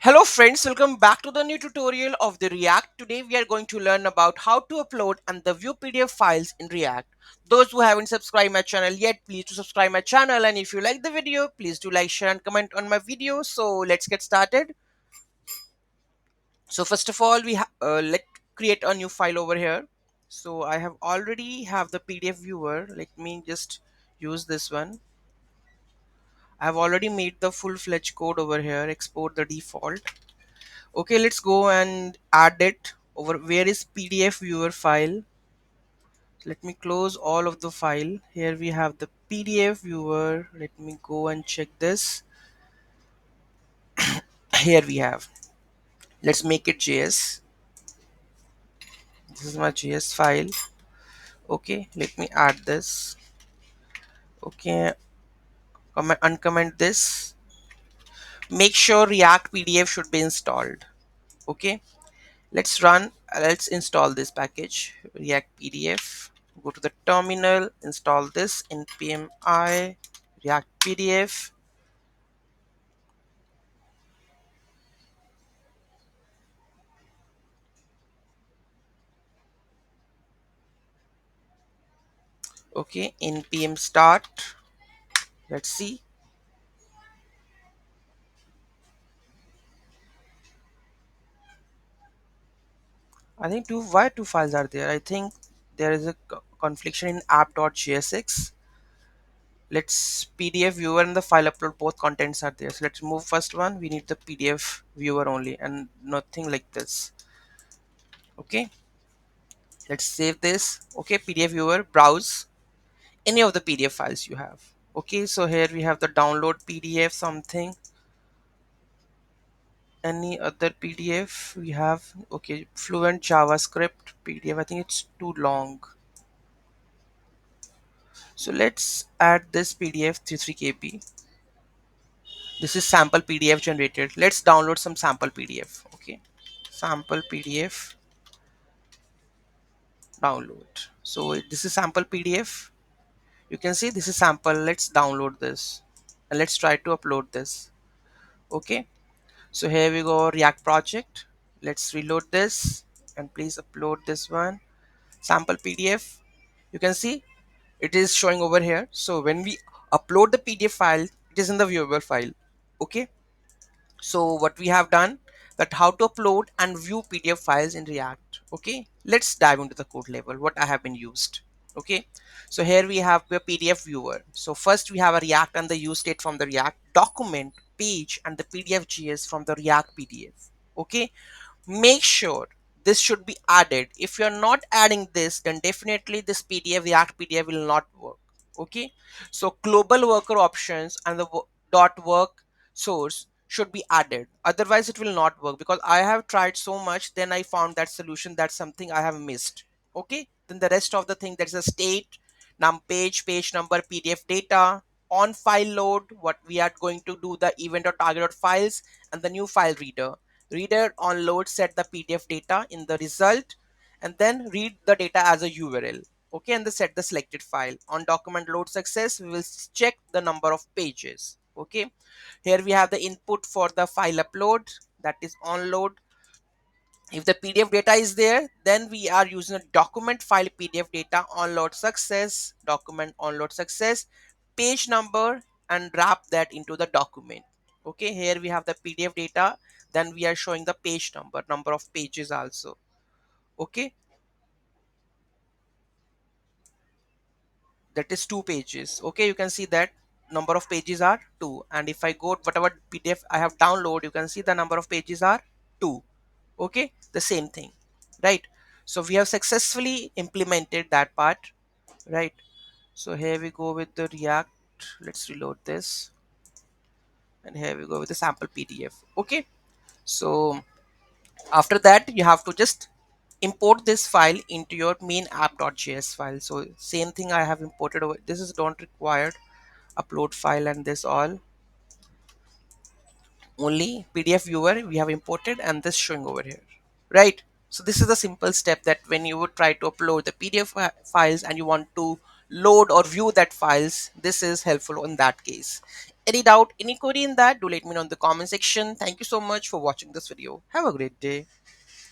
Hello friends, welcome back to the new tutorial of the React. Today we are going to learn about how to upload and the view PDF files in React. Those who haven't subscribed my channel yet, please to subscribe my channel, and if you like the video, please do like, share and comment on my video. So let's get started. So first of all, let's create a new file over here. So I have already have the PDF viewer. Let me just use this one. I have already made the full-fledged code over here. Export the default. Okay, let's go and add it over. Where is PDF viewer file? Let me close all of the file. Here we have the PDF viewer. Let me go and check this. Here we have. Let's make it JS. This is my JS file. Okay, let me add this. Okay, uncomment this. Make sure React PDF should be installed. Okay, let's install this package, React PDF. Go to the terminal, install this npm I React PDF. Okay, npm start. Let's see. I think two files are there. I think there is a confliction in app.jsx. Let's PDF viewer and the file upload, both contents are there. So let's move first one. We need the PDF viewer only and nothing like this. Okay, let's save this. Okay, PDF viewer, browse any of the PDF files you have. Okay, so here we have the download PDF something. Any other PDF we have? Okay, Fluent JavaScript PDF. I think it's too long. So let's add this PDF 33 KB. This is sample PDF generated. Let's download some sample PDF. Okay, sample PDF download. So this is sample PDF. You can see this is sample. Let's download this and let's try to upload this. Okay, so here we go, React project. Let's reload this and please upload this one. Sample PDF. You can see it is showing over here. So when we upload the PDF file, it is in the viewable file. Okay. So what we have done, that how to upload and view PDF files in React. Okay. Let's dive into the code level, what I have been used. Okay. So here we have the PDF viewer. So first we have a React and the use state from the React document page and the PDF.js from the React PDF. Okay, make sure this should be added. If you're not adding this, then definitely this PDF React PDF will not work. Okay, so global worker options and the dot work source should be added, otherwise it will not work, because I have tried so much, then I found that solution, that's something I have missed. Okay, then the rest of the thing, there's a state page number, PDF data, on file load, what we are going to do, the event or target files, and the new file reader on load, set the PDF data in the result, and then read the data as a URL. Okay, and then set the selected file. On document load success, we will check the number of pages. Okay, here we have the input for the file upload, that is on load. If the PDF data is there, then we are using a document file PDF data onload success, document onload success, page number, and wrap that into the document. Okay, here we have the PDF data, then we are showing the page number of pages also. Okay, that is 2 pages. Okay, you can see that number of pages are 2, and if I go whatever PDF I have download, you can see the number of pages are 2. Okay, the same thing, right? So we have successfully implemented that part, right? So here we go with the React. Let's reload this, and here we go with the sample PDF. Okay, so after that you have to just import this file into your main app.js file. So same thing I have imported over, this is don't required upload file, and this all only PDF viewer we have imported, and this showing over here, right? So this is the simple step, that when you would try to upload the PDF files and you want to load or view that files, this is helpful in that case. Any doubt, any query in that, do let me know in the comment section. Thank you so much for watching this video. Have a great day.